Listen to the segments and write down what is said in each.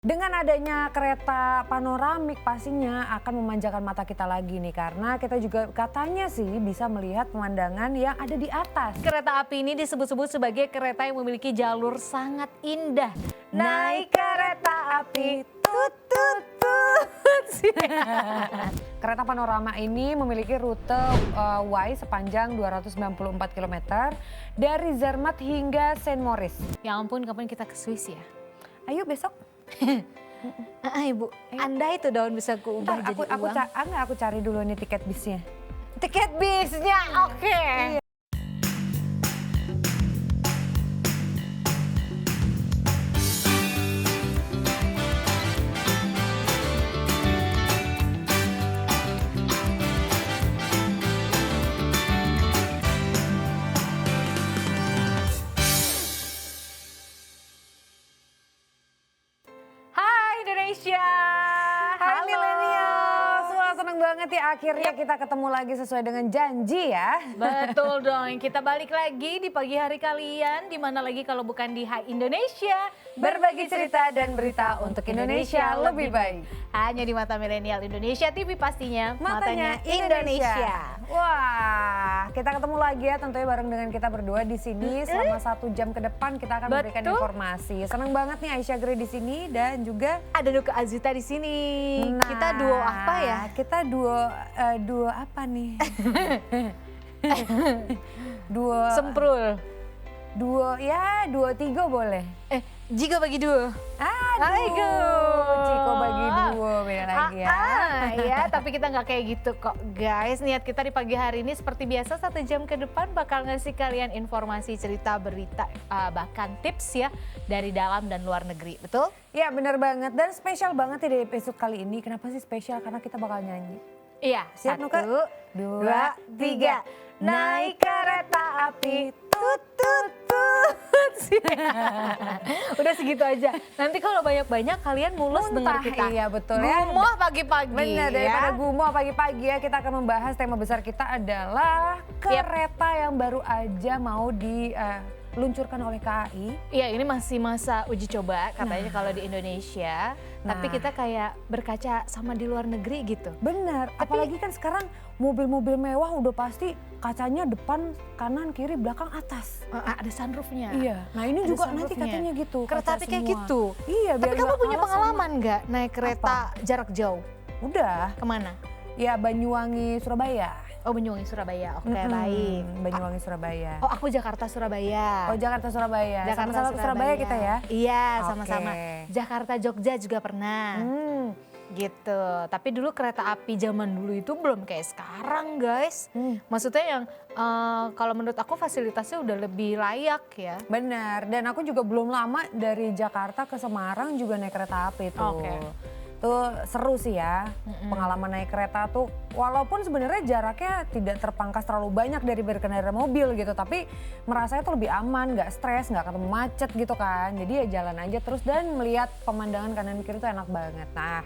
Dengan adanya kereta panoramik pastinya akan memanjakan mata kita lagi nih karena kita juga katanya sih bisa melihat pemandangan yang ada di atas. Kereta api ini disebut-sebut sebagai kereta yang memiliki jalur sangat indah. Naik kereta api tut tut tut. Kereta panorama ini memiliki rute Y sepanjang 294 km dari Zermatt hingga Saint Moritz. Ya ampun, kapan kita ke Swiss ya? Ayo besok. Ibu, Anda itu daun bisa kuubah Ntar jadi uang. aku cari dulu nih tiket bisnya. Tiket bisnya, oke. Hai Indonesia. Hai Halo. milenials. Wah seneng banget ya akhirnya kita ketemu lagi sesuai dengan janji ya. Betul dong, kita balik lagi di pagi hari kalian. Di mana lagi kalau bukan di Hai Indonesia. Berbagi cerita dan berita untuk Indonesia lebih baik. Hanya di Mata Milenial Indonesia TV pastinya. Matanya Indonesia. Wah, kita ketemu lagi ya tentunya bareng dengan kita berdua di sini selama 1 jam ke depan kita akan memberikan Betul. informasi. Senang banget nih Aisyah Gray di sini dan juga Ada Nuka Azuta di sini. Nah, Kita duo apa ya? Kita duo apa nih? duo Semprul. duo 3 boleh. Jika bagi duo. Aduh, Ciko bagi duo beda lagi ya. Ya, tapi kita nggak kayak gitu kok guys. Niat kita di pagi hari ini seperti biasa 1 jam ke depan bakal ngasih kalian informasi, cerita, berita, bahkan tips ya dari dalam dan luar negeri. Betul? Ya benar banget dan spesial banget ya di episode kali ini. Kenapa sih spesial? Karena kita bakal nyanyi. Iya. Siap, Nuka? 1, 2, 3. Naik kereta api tut tut tut. Udah segitu aja. Nanti kalau banyak-banyak kalian mulus dengar kita. Iya betul ya. Gumoh pagi-pagi. Benar, daripada gumoh pagi-pagi ya kita akan membahas tema besar kita adalah kereta yang baru aja mau diluncurkan oleh KAI. Iya, ini masih masa uji coba katanya kalau di Indonesia. Tapi kita kayak berkaca sama di luar negeri gitu. Benar, apalagi kan sekarang mobil-mobil mewah udah pasti kacanya depan, kanan, kiri, belakang, atas. Ada sunroofnya. Iya, nah ini Ada juga nanti sunroofnya. katanya gitu. Kereta kaca api kayak semua. gitu. Iya, biar Tapi kamu nggak punya kalah pengalaman nggak naik kereta jarak jauh? Udah, Kemana? ya Banyuwangi, Surabaya. Oh, Banyuwangi Surabaya. Oke, baik. Banyuwangi, Surabaya. Oh, aku Jakarta Surabaya. Oh, Jakarta, Surabaya. Jakarta Sama-sama Surabaya kita ya. Iya, Oke. sama-sama. Jakarta Jogja juga pernah. Gitu. Tapi dulu kereta api zaman dulu itu belum kayak sekarang, guys. Maksudnya yang kalau menurut aku fasilitasnya udah lebih layak ya. Benar, dan aku juga belum lama dari Jakarta ke Semarang juga naik kereta api tuh. Oke. Tuh seru sih ya, pengalaman naik kereta tuh walaupun sebenarnya jaraknya tidak terpangkas terlalu banyak dari berkendara mobil gitu. Tapi merasanya tuh lebih aman, gak stres, gak ketemu macet gitu kan. Jadi ya jalan aja terus dan melihat pemandangan kanan kiri tuh enak banget. Nah,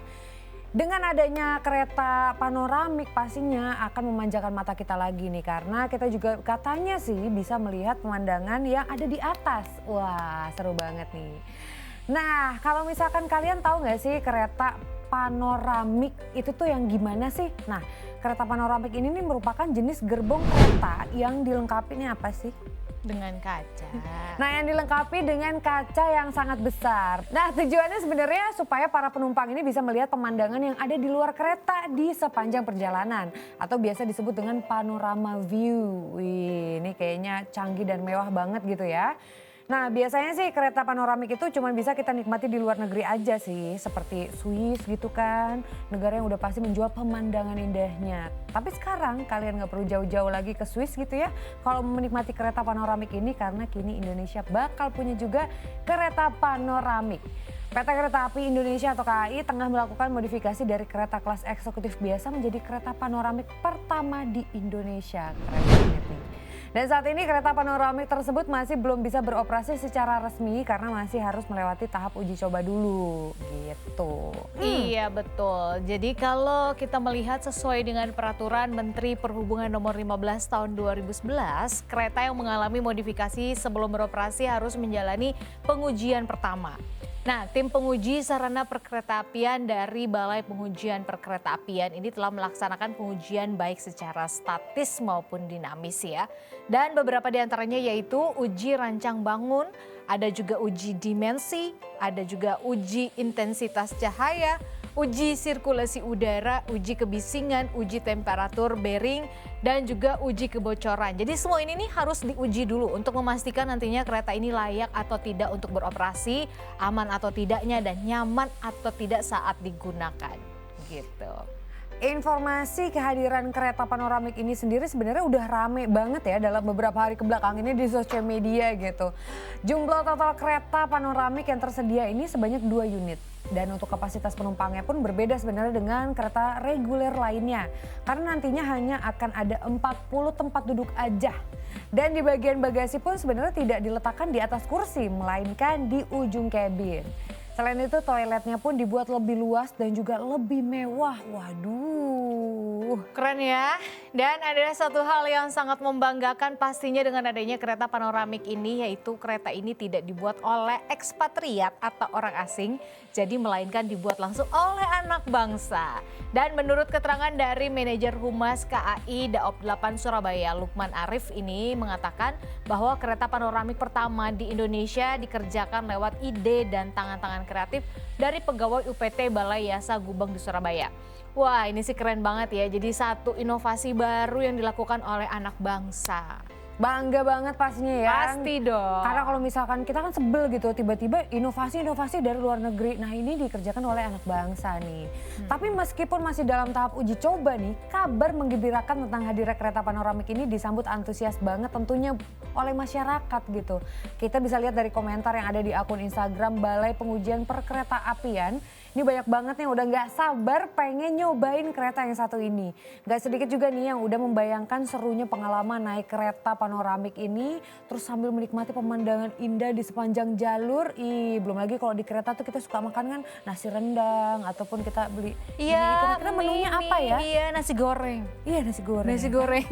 dengan adanya kereta panoramik pastinya akan memanjakan mata kita lagi nih karena kita juga katanya sih bisa melihat pemandangan yang ada di atas. Wah seru banget nih. Nah kalau misalkan kalian tahu nggak sih kereta panoramik itu tuh yang gimana sih? Nah kereta panoramik ini nih merupakan jenis gerbong kereta yang dilengkapi nih apa sih? Dengan kaca. Nah yang dilengkapi dengan kaca yang sangat besar. Nah tujuannya sebenarnya supaya para penumpang ini bisa melihat pemandangan yang ada di luar kereta di sepanjang perjalanan. Atau biasa disebut dengan panorama view. Wih ini kayaknya canggih dan mewah banget gitu ya. Nah biasanya sih kereta panoramik itu cuma bisa kita nikmati di luar negeri aja sih. Seperti Swiss gitu kan. Negara yang udah pasti menjual pemandangan indahnya. Tapi sekarang kalian gak perlu jauh-jauh lagi ke Swiss gitu ya. Kalau menikmati kereta panoramik ini karena kini Indonesia bakal punya juga kereta panoramik. PT Kereta Api Indonesia atau KAI tengah melakukan modifikasi dari kereta kelas eksekutif biasa menjadi kereta panoramik pertama di Indonesia. Keren banget nih. Dan saat ini kereta panoramik tersebut masih belum bisa beroperasi secara resmi karena masih harus melewati tahap uji coba dulu gitu. Iya betul. Jadi kalau kita melihat sesuai dengan peraturan Menteri Perhubungan nomor 15 tahun 2011, kereta yang mengalami modifikasi sebelum beroperasi harus menjalani pengujian pertama. Nah, tim penguji sarana perkeretaapian dari Balai Pengujian Perkeretaapian ini telah melaksanakan pengujian baik secara statis maupun dinamis ya. Dan beberapa di antaranya yaitu uji rancang bangun, ada juga uji dimensi, ada juga uji intensitas cahaya, uji sirkulasi udara, uji kebisingan, uji temperatur bearing, dan juga uji kebocoran. Jadi semua ini nih harus diuji dulu untuk memastikan nantinya kereta ini layak atau tidak untuk beroperasi, aman atau tidaknya, dan nyaman atau tidak saat digunakan. Gitu. Informasi kehadiran kereta panoramik ini sendiri sebenarnya udah rame banget ya dalam beberapa hari kebelakang ini di sosial media gitu. Jumlah total kereta panoramik yang tersedia ini sebanyak 2 unit. Dan untuk kapasitas penumpangnya pun berbeda sebenarnya dengan kereta reguler lainnya. Karena nantinya hanya akan ada 40 tempat duduk aja. Dan di bagian bagasi pun sebenarnya tidak diletakkan di atas kursi, melainkan di ujung kabin. Selain itu toiletnya pun dibuat lebih luas dan juga lebih mewah. Waduh. Keren ya. Dan ada satu hal yang sangat membanggakan pastinya dengan adanya kereta panoramik ini, yaitu kereta ini tidak dibuat oleh ekspatriat atau orang asing, jadi melainkan dibuat langsung oleh anak bangsa. Dan menurut keterangan dari manajer Humas KAI Daob 8 Surabaya, Lukman Arif ini mengatakan bahwa kereta panoramik pertama di Indonesia dikerjakan lewat ide dan tangan-tangan kreatif dari pegawai UPT Balai Yasa Gubeng di Surabaya. Wah, ini sih keren banget ya. Jadi satu inovasi baru yang dilakukan oleh anak bangsa. Bangga banget pastinya ya. Pasti dong. Karena kalau misalkan kita kan sebel gitu tiba-tiba inovasi-inovasi dari luar negeri. Nah ini dikerjakan oleh anak bangsa nih. Tapi meskipun masih dalam tahap uji coba nih, kabar menggembirakan tentang hadirnya kereta panoramik ini disambut antusias banget tentunya oleh masyarakat gitu. Kita bisa lihat dari komentar yang ada di akun Instagram Balai Pengujian Perkeretaapian. Ini banyak banget yang udah gak sabar pengen nyobain kereta yang satu ini. Gak sedikit juga nih yang udah membayangkan serunya pengalaman naik kereta panoramik ini. Terus sambil menikmati pemandangan indah di sepanjang jalur. Belum lagi kalau di kereta tuh kita suka makan kan nasi rendang ataupun kita beli. Iya, Kira-kira menunya apa ya? Iya, nasi goreng. Iya nasi goreng. Nasi goreng.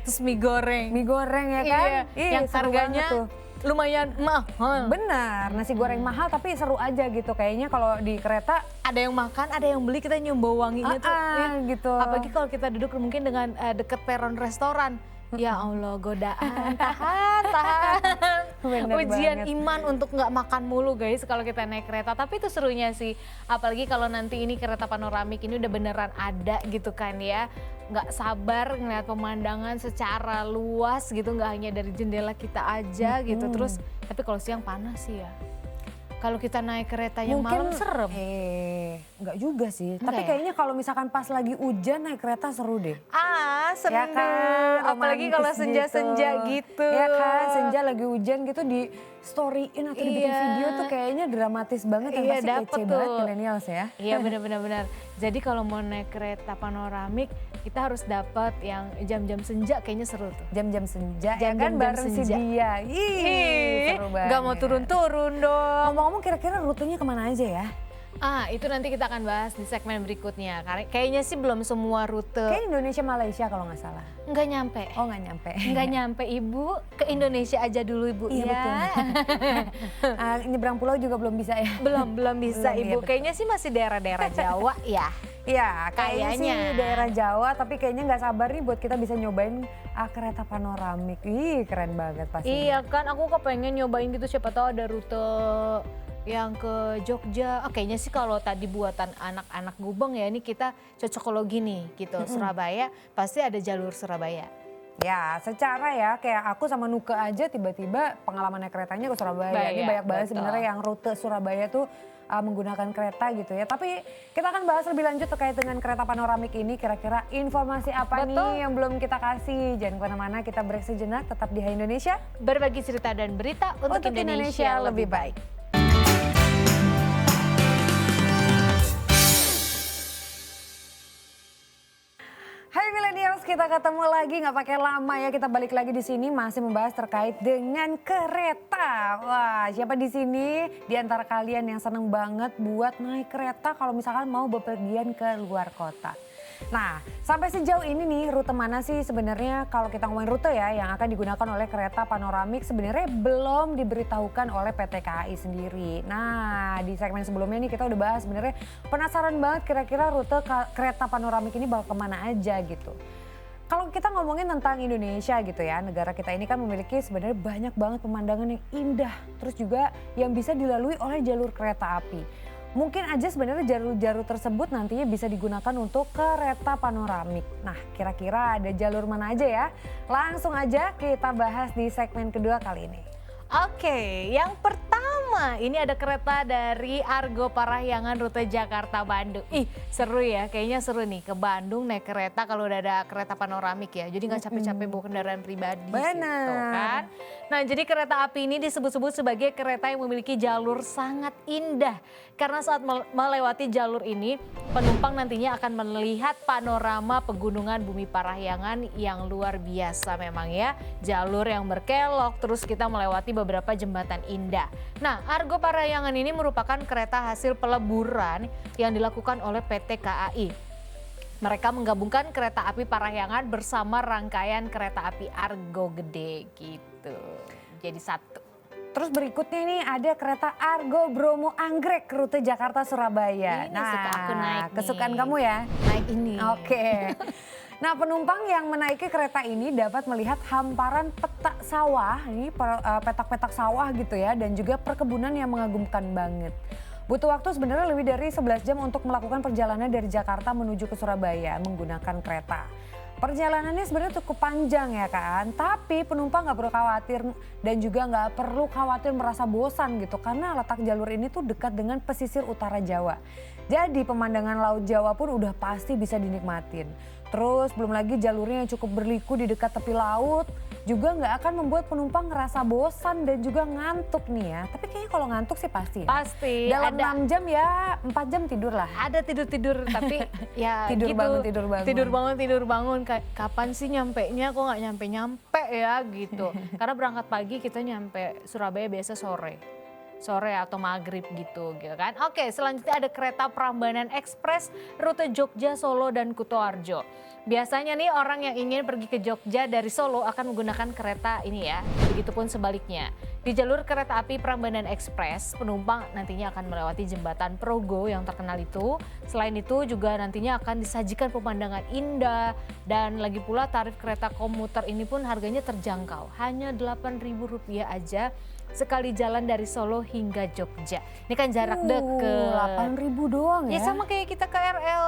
Terus mie goreng. Mie goreng ya kan? Iya, yang seru harganya banget tuh. lumayan mahal. Benar, nasi goreng mahal tapi seru aja gitu. Kayaknya kalau di kereta Ada yang makan, ada yang beli, kita nyoba wanginya tuh. gitu. Apalagi kalau kita duduk mungkin dengan deket peron restoran. Ya Allah, godaan, tahan. Bener Ujian banget. iman untuk nggak makan mulu guys kalau kita naik kereta. Tapi itu serunya sih, apalagi kalau nanti ini kereta panoramik ini udah beneran ada gitu kan ya. Nggak sabar ngeliat pemandangan secara luas gitu, nggak hanya dari jendela kita aja gitu. Terus, tapi kalau siang panas sih ya. Kalau kita naik kereta yang malam serem. Enggak juga sih. Enggak Tapi ya? kayaknya kalau misalkan pas lagi hujan naik kereta seru deh. Seru. Ya kan, Apalagi kalau romantis senja-senja gitu. Ya kan, senja lagi hujan gitu di storyin atau dibikin Iya. video tuh kayaknya dramatis banget yang Iya, pasti dapet kece banget tuh. millennials ya. Iya benar. Jadi kalau mau naik kereta panoramik kita harus dapat yang jam-jam senja, kayaknya seru tuh. Jam-jam senja ya Jam-jam kan bareng si senja. dia. Seru banget. Gak mau turun-turun dong. Ngomong-ngomong kira-kira rutenya kemana aja ya? Itu nanti kita akan bahas di segmen berikutnya. Karena kayaknya sih belum semua rute. Kayak Indonesia Malaysia kalau nggak salah. Nggak nyampe. Oh nggak nyampe. Nggak nyampe Ibu, ke Indonesia aja dulu Ibu. Iya, ya. betul. Nyebrang pulau juga belum bisa ya. Belum bisa Belum, iya, Ibu. betul. Kayaknya sih masih daerah-daerah Jawa ya. Iya, kayaknya sih Kayaknya. daerah Jawa, tapi kayaknya nggak sabar nih buat kita bisa nyobain kereta panoramik. Ih, keren banget pasti. Iya kan, aku kepengen nyobain gitu, siapa tahu ada rute yang ke Jogja. Kayaknya sih kalau tadi buatan anak-anak Gubeng ya, ini kita cocokologi nih gitu. Surabaya, pasti ada jalur Surabaya. Ya, secara ya kayak aku sama Nuke aja tiba-tiba pengalaman naik keretanya ke Surabaya. Ini banyak banget betul. sebenarnya yang rute Surabaya tuh menggunakan kereta gitu ya. Tapi kita akan bahas lebih lanjut terkait dengan kereta panoramik ini. Kira-kira informasi apa Betul. nih yang belum kita kasih. Jangan kemana-mana, kita break sejenak. Tetap di Hai Indonesia. Berbagi cerita dan berita untuk Indonesia lebih baik. Hai millennials, kita ketemu lagi nggak pakai lama ya, kita balik lagi di sini masih membahas terkait dengan kereta. Wah, siapa di sini di antara kalian yang seneng banget buat naik kereta kalau misalkan mau bepergian ke luar kota? Nah, sampai sejauh ini nih rute mana sih sebenarnya kalau kita ngomongin rute ya yang akan digunakan oleh kereta panoramik sebenarnya belum diberitahukan oleh PT KAI sendiri. Nah, di segmen sebelumnya nih kita udah bahas sebenarnya penasaran banget kira-kira rute kereta panoramik ini bakal kemana aja gitu. Kalau kita ngomongin tentang Indonesia gitu ya, negara kita ini kan memiliki sebenarnya banyak banget pemandangan yang indah, terus juga yang bisa dilalui oleh jalur kereta api. Mungkin aja sebenarnya jalur-jalur tersebut nantinya bisa digunakan untuk kereta panoramik. Nah, kira-kira ada jalur mana aja ya? Langsung aja kita bahas di segmen kedua kali ini. Oke, yang pertama ini ada kereta dari Argo Parahyangan rute Jakarta-Bandung. Ih, seru ya, kayaknya seru nih ke Bandung naik kereta kalau udah ada kereta panoramik ya. Jadi nggak capek-capek bawa kendaraan pribadi Benar. gitu kan. Nah, jadi kereta api ini disebut-sebut sebagai kereta yang memiliki jalur sangat indah. Karena saat melewati jalur ini, penumpang nantinya akan melihat panorama pegunungan Bumi Parahyangan yang luar biasa memang ya. Jalur yang berkelok, terus kita melewati beberapa jembatan indah. Nah, Argo Parahyangan ini merupakan kereta hasil peleburan yang dilakukan oleh PT KAI. Mereka menggabungkan kereta api Parahyangan bersama rangkaian kereta api Argo Gede gitu. Jadi satu. Terus berikutnya nih ada kereta Argo Bromo Anggrek rute Jakarta Surabaya. Ini suka aku naik nih. Kesukaan kamu ya? Naik ini. Oke. Nah, penumpang yang menaiki kereta ini dapat melihat hamparan petak sawah, ini petak-petak sawah gitu ya, dan juga perkebunan yang mengagumkan banget. Butuh waktu sebenarnya lebih dari 11 jam untuk melakukan perjalanan dari Jakarta menuju ke Surabaya menggunakan kereta. Perjalanannya sebenarnya cukup panjang ya kan, tapi penumpang nggak perlu khawatir dan juga nggak perlu khawatir merasa bosan gitu karena letak jalur ini tuh dekat dengan pesisir utara Jawa. Jadi pemandangan Laut Jawa pun udah pasti bisa dinikmatin. Terus belum lagi jalurnya yang cukup berliku di dekat tepi laut juga nggak akan membuat penumpang ngerasa bosan dan juga ngantuk nih ya. Tapi kayaknya kalau ngantuk sih pasti ya. Pasti. Dalam ada, 6 jam ya 4 jam tidur lah. Ada tidur-tidur tapi ya Tidur gitu. bangun. Tidur bangun. Kapan sih nyampenya? Kok nggak nyampe ya gitu. Karena berangkat pagi kita nyampe Surabaya biasa sore atau maghrib gitu kan. Oke, selanjutnya ada kereta Prambanan Express rute Jogja, Solo, dan Kutoarjo. Biasanya nih orang yang ingin pergi ke Jogja dari Solo akan menggunakan kereta ini ya. Begitupun sebaliknya. Di jalur kereta api Prambanan Express, penumpang nantinya akan melewati jembatan Progo yang terkenal itu. Selain itu juga nantinya akan disajikan pemandangan indah dan lagi pula tarif kereta komuter ini pun harganya terjangkau. Hanya Rp8.000 aja sekali jalan dari Solo hingga Jogja. Ini kan jarak deket. 8.000 doang ya? Ya sama kayak kita KRL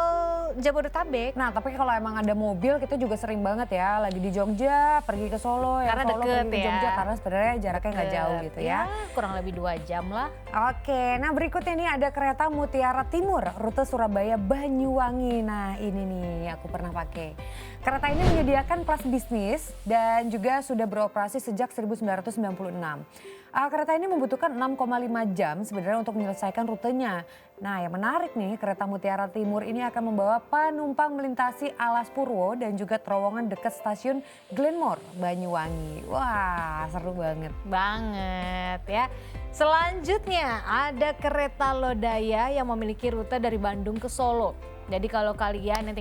Jabodetabek. Nah tapi kalau emang ada mobil kita juga sering banget ya lagi di Jogja pergi ke Solo, Karena Solo deket pergi ke Jogja ya. karena sebenarnya jaraknya nggak jauh gitu ya. Kurang lebih 2 jam lah. Oke, nah berikutnya nih ada kereta Mutiara Timur rute Surabaya Banyuwangi. Nah ini nih aku pernah pakai. Kereta ini menyediakan kelas bisnis dan juga sudah beroperasi sejak 1996. Kereta ini membutuhkan 6,5 jam sebenarnya untuk menyelesaikan rutenya. Nah yang menarik nih kereta Mutiara Timur ini akan membawa penumpang melintasi Alas Purwo dan juga terowongan dekat stasiun Glenmore, Banyuwangi. Wah seru banget. Banget ya. Selanjutnya ada kereta Lodaya yang memiliki rute dari Bandung ke Solo. Jadi kalau kalian yang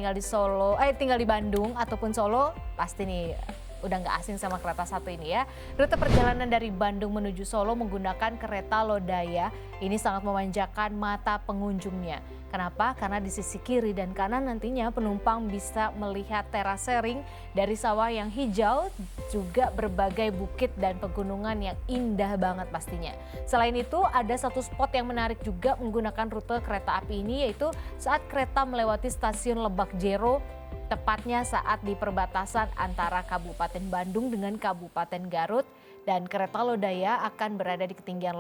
tinggal di Bandung ataupun Solo pasti nih udah nggak asing sama kereta satu ini ya. Rute perjalanan dari Bandung menuju Solo menggunakan kereta Lodaya ini sangat memanjakan mata pengunjungnya. Kenapa? Karena di sisi kiri dan kanan nantinya penumpang bisa melihat terasering dari sawah yang hijau, juga berbagai bukit dan pegunungan yang indah banget pastinya. Selain itu ada satu spot yang menarik juga menggunakan rute kereta api ini, yaitu saat kereta melewati stasiun Lebak Jero, tepatnya saat di perbatasan antara Kabupaten Bandung dengan Kabupaten Garut, dan kereta Lodaya akan berada di ketinggian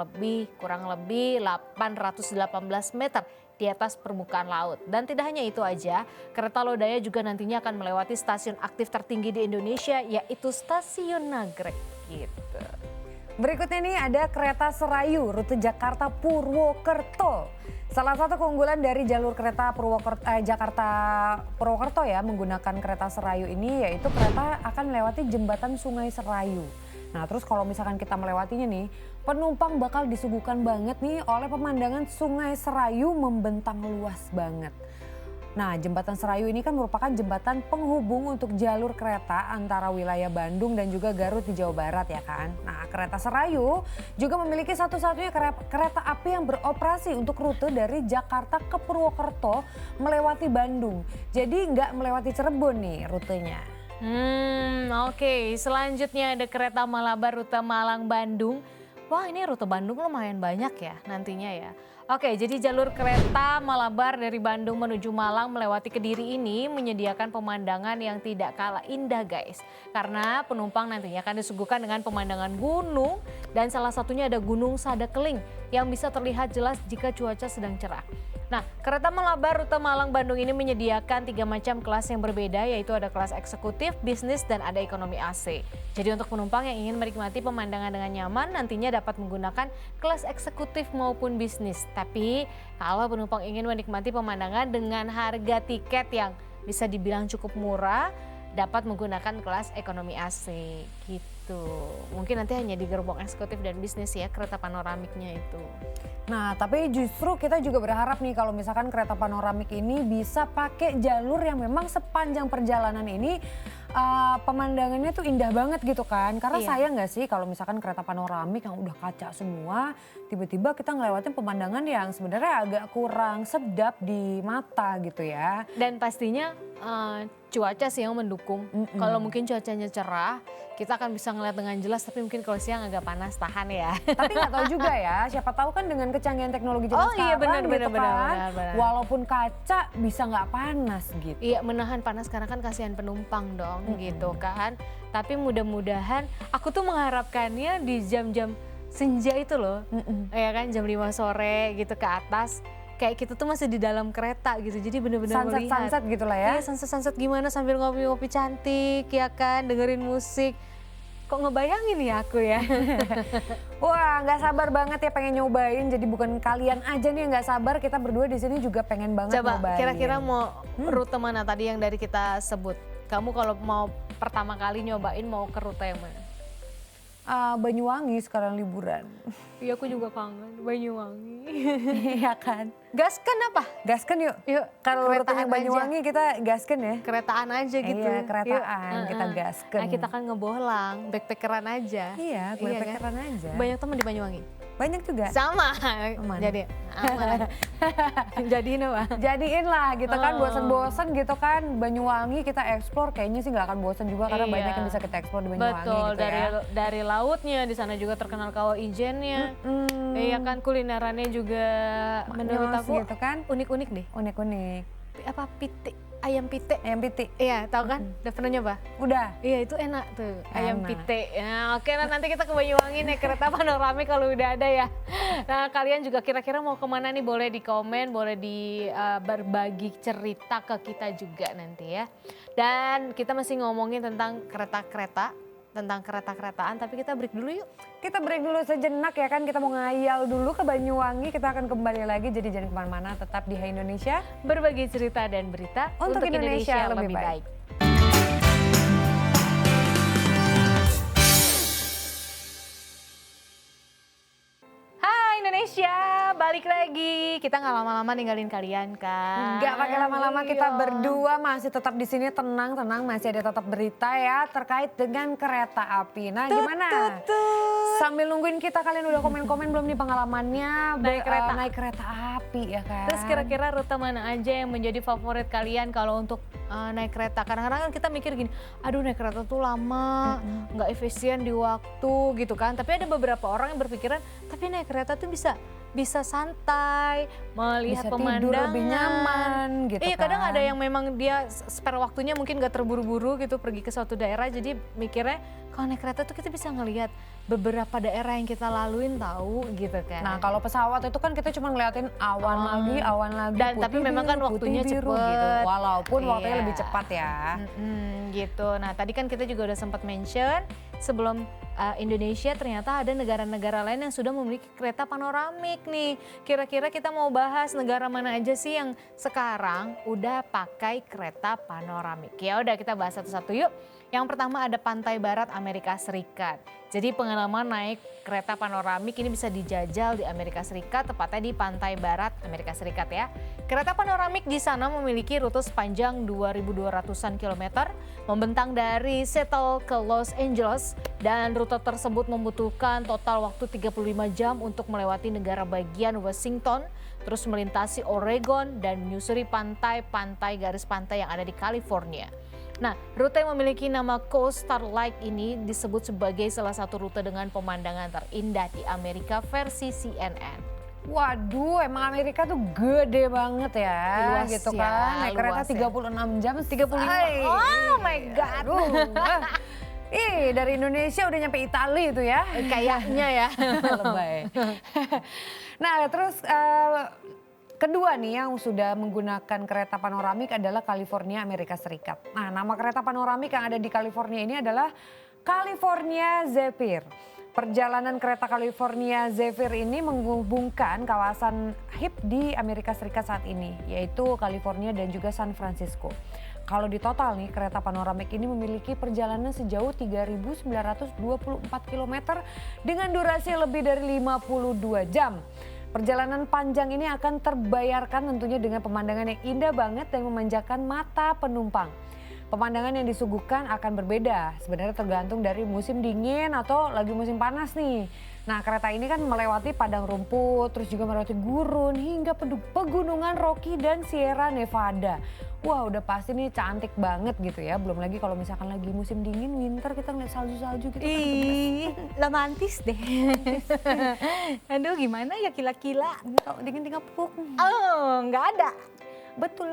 kurang lebih 818 meter di atas permukaan laut. Dan tidak hanya itu aja, kereta Lodaya juga nantinya akan melewati stasiun aktif tertinggi di Indonesia, yaitu Stasiun Nagrek gitu. Berikutnya nih ada kereta Serayu rute Jakarta Purwokerto. Salah satu keunggulan dari jalur kereta Jakarta Purwokerto ya menggunakan kereta Serayu ini yaitu kereta akan melewati jembatan Sungai Serayu. Nah terus kalau misalkan kita melewatinya nih, penumpang bakal disuguhkan banget nih oleh pemandangan Sungai Serayu membentang luas banget. Nah, jembatan Serayu ini kan merupakan jembatan penghubung untuk jalur kereta antara wilayah Bandung dan juga Garut di Jawa Barat ya kan. Nah, kereta Serayu juga memiliki satu-satunya kereta api yang beroperasi untuk rute dari Jakarta ke Purwokerto melewati Bandung. Jadi nggak melewati Cirebon nih rutenya. Oke. Selanjutnya ada kereta Malabar rute Malang-Bandung. Wah, ini rute Bandung lumayan banyak ya nantinya ya. Oke, jadi jalur kereta Malabar dari Bandung menuju Malang melewati Kediri ini menyediakan pemandangan yang tidak kalah indah guys. Karena penumpang nantinya akan disuguhkan dengan pemandangan gunung dan salah satunya ada Gunung Sadakeling yang bisa terlihat jelas jika cuaca sedang cerah. Nah, kereta Malabar rute Malang-Bandung ini menyediakan 3 macam kelas yang berbeda, yaitu ada kelas eksekutif, bisnis, dan ada ekonomi AC. Jadi untuk penumpang yang ingin menikmati pemandangan dengan nyaman, nantinya dapat menggunakan kelas eksekutif maupun bisnis. Tapi kalau penumpang ingin menikmati pemandangan dengan harga tiket yang bisa dibilang cukup murah, dapat menggunakan kelas ekonomi AC gitu. Mungkin nanti hanya di gerbong eksekutif dan bisnis ya kereta panoramiknya itu. Nah, tapi justru kita juga berharap nih kalau misalkan kereta panoramik ini bisa pakai jalur yang memang sepanjang perjalanan ini pemandangannya tuh indah banget gitu kan. Karena sayang gak sih kalau misalkan kereta panoramik yang udah kaca semua, tiba-tiba kita ngelewatin pemandangan yang sebenarnya agak kurang sedap di mata gitu ya. Dan pastinya cuaca sih yang mendukung. Kalau mungkin cuacanya cerah, kita akan bisa ngeliat dengan jelas, tapi mungkin kalau siang agak panas, tahan ya. Tapi nggak tahu juga ya, siapa tahu kan dengan kecanggihan teknologi zaman sekarang benar, gitu kan, benar. walaupun kaca bisa nggak panas gitu. Iya, menahan panas karena kan kasihan penumpang dong gitu kan. Tapi mudah-mudahan aku tuh mengharapkannya di jam-jam senja itu loh. Ya kan jam 5 sore gitu ke atas. Kayak kita tuh masih di dalam kereta gitu, jadi bener-bener melihat. Sunset gitu lah ya. Iya, sunset gimana sambil ngopi-ngopi cantik ya kan, dengerin musik. Kok ngebayangin ya aku ya. Wah, nggak sabar banget ya pengen nyobain. Jadi bukan kalian aja nih yang nggak sabar, kita berdua di sini juga pengen banget Coba nyobain. kira-kira mau rute mana tadi yang dari kita sebut? Kamu kalau mau pertama kali nyobain mau ke rute yang mana? Banyuwangi sekarang liburan. Iya, aku juga kangen Banyuwangi. Iya kan? Gaskan apa? Gaskan yuk. Yuk, Kalau rutenya keretaan Banyuwangi kita gaskan ya. Keretaan aja gitu. Iya, keretaan Yuk. kita gaskan. Nah, kita kan ngebohlang, backpackeran aja. Iya, gue backpackeran aja. Banyak teman di Banyuwangi. Banyak juga. Sama. Aman. Jadi aman. Jadiin apa? Jadiin lah gitu kan, bosen-bosen gitu kan. Banyuwangi kita eksplor kayaknya sih nggak akan bosen juga karena Iya. banyak yang bisa kita eksplor di Banyuwangi Betul, gitu ya. dari lautnya, di sana juga terkenal kawah ijennya. Iya kan, kulinerannya juga menurut Nyos aku gitu kan. unik-unik deh. Unik-unik. Apa pite, ayam pite. Ayam piti. Iya, tahu kan? Udah pernah nyoba? Udah. Iya, itu enak tuh, ayam Enak. pite. Nah, oke lah, nanti kita ke Banyuwangi naik kereta panoramik kalau udah ada ya. Nah, kalian juga kira-kira mau kemana nih? Boleh di komen, boleh di berbagi cerita ke kita juga nanti ya. Dan kita masih ngomongin tentang kereta-kereta, tentang kereta-keretaan, tapi kita break dulu yuk. Kita break dulu sejenak ya kan, kita mau ngayal dulu ke Banyuwangi, kita akan kembali lagi, jadi jangan kemana-mana, tetap di Hai Indonesia. Berbagi cerita dan berita Untuk Indonesia lebih baik. Hai Indonesia, balik lagi. Kita nggak lama-lama ninggalin kalian kan? Nggak pakai lama-lama, kita Iya. berdua masih tetap di sini tenang-tenang, masih ada tetap berita ya terkait dengan kereta api. Nah gimana? Sambil nungguin kita, kalian udah komen-komen belum nih pengalamannya naik kereta api ya kan? Terus kira-kira rute mana aja yang menjadi favorit kalian kalau untuk naik kereta? Kadang-kadang kan kita mikir gini, aduh naik kereta tuh lama, nggak efisien di waktu gitu kan. Tapi ada beberapa orang yang berpikiran, tapi naik kereta tuh bisa santai, melihat Bisa pemandangan. tidur lebih nyaman gitu Iya, kan. kadang ada yang memang dia spare waktunya mungkin gak terburu-buru gitu pergi ke suatu daerah, jadi mikirnya kalau naik kereta tuh kita bisa ngelihat beberapa daerah yang kita laluin tahu gitu kan. Nah kalau pesawat itu kan kita cuma ngeliatin awan lagi, Dan putih tapi memang kan biru, waktunya putih biru cepet. gitu. Walaupun waktunya Iya. lebih cepat ya. Gitu. Nah tadi kan kita juga udah sempat mention sebelum Indonesia ternyata ada negara-negara lain yang sudah memiliki kereta panoramik nih. Kira-kira kita mau bahas negara mana aja sih yang sekarang udah pakai kereta panoramik. Ya udah kita bahas satu-satu yuk. Yang pertama ada pantai barat Amerika Serikat. Jadi pengalaman naik kereta panoramik ini bisa dijajal di Amerika Serikat, tepatnya di pantai barat Amerika Serikat ya. Kereta panoramik di sana memiliki rute sepanjang 2.200-an kilometer, membentang dari Seattle ke Los Angeles, dan rute tersebut membutuhkan total waktu 35 jam untuk melewati negara bagian Washington, terus melintasi Oregon dan menyusuri pantai-pantai garis pantai yang ada di California. Nah, rute yang memiliki nama Coast Starlight ini disebut sebagai salah satu rute dengan pemandangan terindah di Amerika versi CNN. Waduh, emang Amerika tuh gede banget ya, Luas gitu ya, kan. Naik kereta luas ya. 36 jam, 35. Oh my God. Aduh. Dari Indonesia udah nyampe Italia itu ya. Kayaknya ya. Lebay. Nah, terus kedua nih yang sudah menggunakan kereta panoramik adalah California, Amerika Serikat. Nah, nama kereta panoramik yang ada di California ini adalah California Zephyr. Perjalanan kereta California Zephyr ini menghubungkan kawasan hip di Amerika Serikat saat ini, yaitu California dan juga San Francisco. Kalau di total nih, kereta panoramik ini memiliki perjalanan sejauh 3.924 km dengan durasi lebih dari 52 jam. Perjalanan panjang ini akan terbayarkan tentunya dengan pemandangan yang indah banget dan memanjakan mata penumpang. Pemandangan yang disuguhkan akan berbeda, sebenarnya tergantung dari musim dingin atau lagi musim panas nih. Nah, kereta ini kan melewati padang rumput, terus juga melewati gurun hingga pegunungan Rocky dan Sierra Nevada. Wah, udah pasti nih cantik banget gitu ya. Belum lagi kalau misalkan lagi musim dingin, winter, kita ngeliat salju-salju gitu kan. Ih, romantis deh. Aduh, gimana ya kila-kila? Kalau dingin tinggal peluk. Oh, nggak ada. Betul.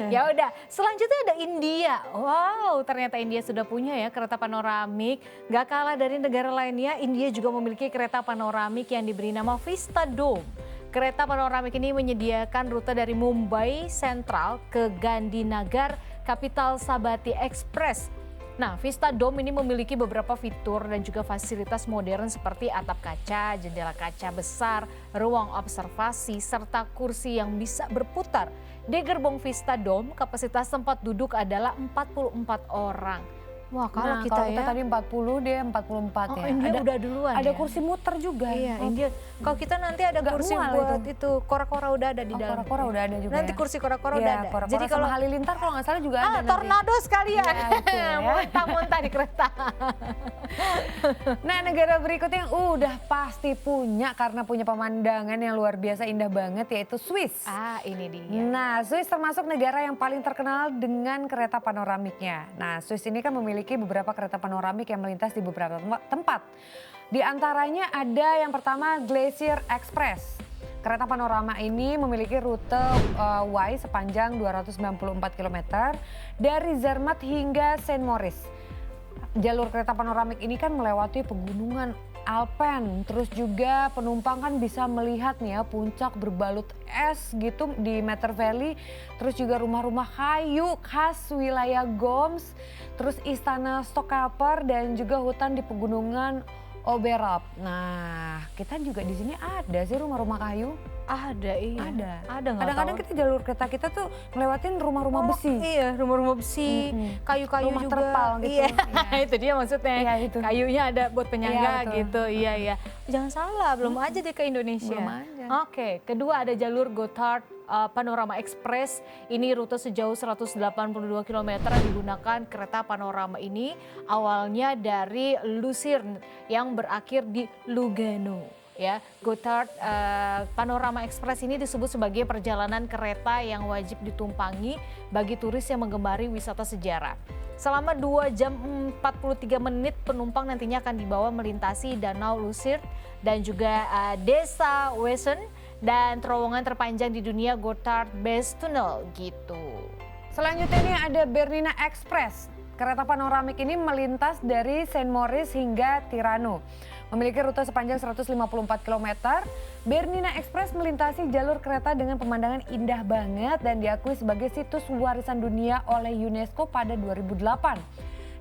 Ya udah, selanjutnya ada India. Wow, ternyata India sudah punya ya kereta panoramik. Gak kalah dari negara lainnya, India juga memiliki kereta panoramik yang diberi nama Vista Dome. Kereta panoramik ini menyediakan rute dari Mumbai Central ke Gandhinagar, Capital Sabati Express. Nah, Vista Dome ini memiliki beberapa fitur dan juga fasilitas modern seperti atap kaca, jendela kaca besar, ruang observasi, serta kursi yang bisa berputar. Di gerbong Vista Dome, kapasitas tempat duduk adalah 44 orang. Wah, kalau kita ya. Tadi 40, dia 44 ya. India udah duluan Ada ya. kursi muter juga. Iya, India. Kalau kita nanti ada Nggak kursi mual buat itu kora-kora udah ada di dalam. Kora-kora udah ada juga Nanti ya. kursi kora-kora Iya, udah ada. kora-kora Jadi sama kalau Halilintar kalau nggak salah juga ada nanti. tornado sekalian. Iya, betul ya. Muntah-muntah di kereta. Nah, negara berikutnya yang udah pasti punya karena punya pemandangan yang luar biasa indah banget yaitu Swiss. Ah, ini dia. Nah, Swiss termasuk negara yang paling terkenal dengan kereta panoramiknya. Nah, Swiss ini kan memiliki beberapa kereta panoramik yang melintas di beberapa tempat. Di antaranya ada yang pertama Glacier Express. Kereta panorama ini memiliki rute Y sepanjang 294 km dari Zermatt hingga Saint Moritz. Jalur kereta panoramik ini kan melewati pegunungan Alpen, terus juga penumpang kan bisa melihat nih ya puncak berbalut es gitu di Meter Valley, terus juga rumah-rumah kayu khas wilayah Goms, terus istana Stokkaper dan juga hutan di pegunungan Oberalp. Nah, kita juga di sini ada sih rumah-rumah kayu. Ada, iya. Ada. Nggak Kadang-kadang tahu. kita jalur kereta kita tuh ngelewatin rumah-rumah besi. Iya, rumah-rumah besi, kayu-kayu Rumah juga. terpal gitu. Iya, Iya. itu dia maksudnya. Iya, itu. Kayunya ada buat penyangga Iya, betul. gitu. Iya, iya. Jangan salah, belum aja deh ke Indonesia. Belum aja. Oke, kedua ada jalur Gotthard Panorama Express. Ini rute sejauh 182 km yang digunakan kereta panorama ini. Awalnya dari Lucerne yang berakhir di Lugano. Ya, Gotthard Panorama Express ini disebut sebagai perjalanan kereta yang wajib ditumpangi bagi turis yang menggemari wisata sejarah. Selama 2 jam 43 menit penumpang nantinya akan dibawa melintasi Danau Lucerne dan juga Desa Wesen dan terowongan terpanjang di dunia Gotthard Base Tunnel gitu. Selanjutnya ini ada Bernina Express. Kereta panoramik ini melintas dari Saint Moritz hingga Tirano. Memiliki rute sepanjang 154 km, Bernina Express melintasi jalur kereta dengan pemandangan indah banget dan diakui sebagai situs warisan dunia oleh UNESCO pada 2008.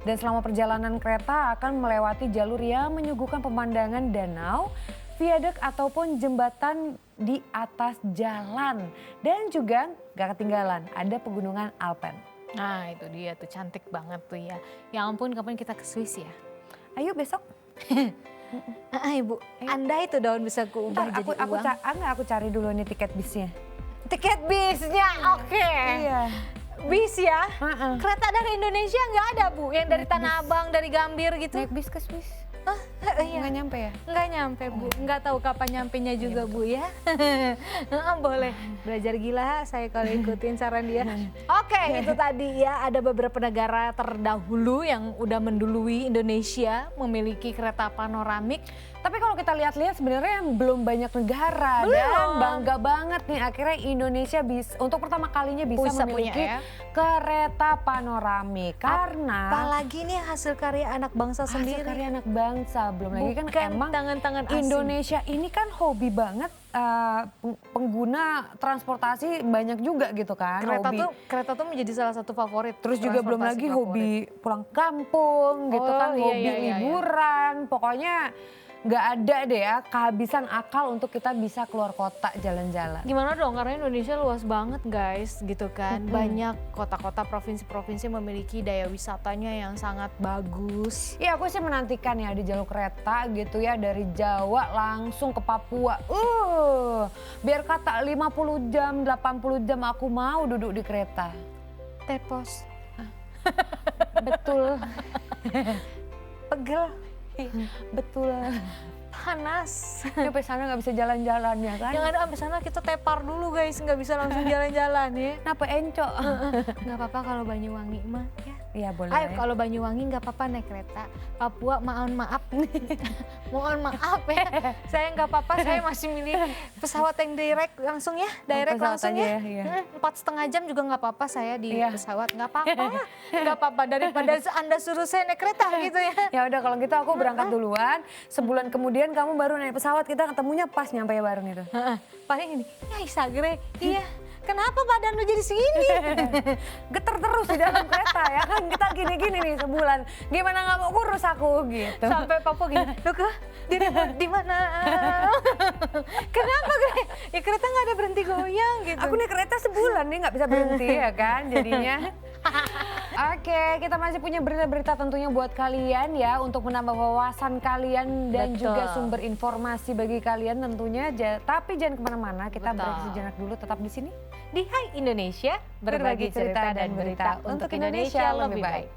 Dan selama perjalanan kereta akan melewati jalur yang menyuguhkan pemandangan danau, viaduk ataupun jembatan di atas jalan. Dan juga gak ketinggalan ada pegunungan Alpen. Nah itu dia tuh cantik banget tuh ya. Ya ampun kapan kita ke Swiss ya? Ayo besok. Ibu, andai itu daun bisa kuubah Ntar jadi uang. aku cari dulu nih tiket bisnya. Tiket bisnya, oke. Iya. Bis ya? Heeh. Kereta dari Indonesia nggak ada Bu, yang dari Tanah Abang, dari Gambir gitu? Naik bis ke Swiss. Ah, iya. Nggak nyampe ya? Nggak nyampe Bu, nggak tahu kapan nyampenya juga Bu ya. Boleh, belajar gila saya kalau ikutin saran dia. Oke, itu tadi ya ada beberapa negara terdahulu yang udah mendului Indonesia memiliki kereta panoramik. Tapi kalau kita lihat-lihat sebenarnya belum banyak negara dan Belum. bangga banget nih akhirnya Indonesia untuk pertama kalinya bisa Bisa memiliki punya ya. kereta panoramik karena Apalagi nih hasil karya anak bangsa hasil sendiri. karya anak bangsa. Belum lagi kan Bukan emang tangan-tangan asing. Indonesia ini kan hobi banget pengguna transportasi banyak juga gitu kan. Kereta tuh menjadi salah satu favorit. Terus juga belum lagi transportasi hobi pulang kampung gitu Oh, kan, iya, hobi iya, iya. liburan. Pokoknya nggak ada deh ya kehabisan akal untuk kita bisa keluar kota jalan-jalan. Gimana dong, karena Indonesia luas banget guys gitu kan. Banyak kota-kota, provinsi-provinsi memiliki daya wisatanya yang sangat bagus. Iya aku sih menantikan ya di jalur kereta gitu ya dari Jawa langsung ke Papua. Biar kata 50 jam, 80 jam aku mau duduk di kereta. Tepos, Betul, pegel, betul. panas. Sampai sana nggak bisa jalan-jalan ya kan? Yang ada sampai sana kita tepar dulu guys, nggak bisa langsung jalan-jalan ya. Kenapa encok? Nggak apa-apa kalau Banyuwangi mah ya. Iya boleh. Ayo kalau Banyuwangi nggak apa-apa naik kereta. Papua mohon maaf, mohon maaf ya. Saya nggak apa-apa, saya masih milih pesawat yang direct langsung ya, direct pesawat langsung aja ya. ya, iya. 4,5 jam juga nggak apa-apa saya di Iya. pesawat, nggak apa-apa, nggak apa-apa daripada Anda suruh saya naik kereta gitu ya. Ya udah kalau gitu aku berangkat duluan. Sebulan kemudian kamu baru naik pesawat, kita ketemunya pas nyampe bareng itu. Paling ini, ya Isagre, iya. Kenapa badan lu jadi segini? Geter terus di dalam kereta ya kan, kita gini-gini nih sebulan. Gimana nggak mau kurus aku gitu. Sampai Papua gini, Luka, di mana? Kenapa Gre? Ya kereta nggak ada berhenti goyang gitu. Aku naik kereta sebulan nih nggak bisa berhenti ya kan jadinya. Oke, kita masih punya berita-berita tentunya buat kalian ya untuk menambah wawasan kalian dan Betul. juga sumber informasi bagi kalian tentunya. Tapi jangan kemana-mana, kita Betul. break sejenak dulu, tetap di sini. Di Hai Indonesia, berbagi cerita dan berita untuk Indonesia lebih baik.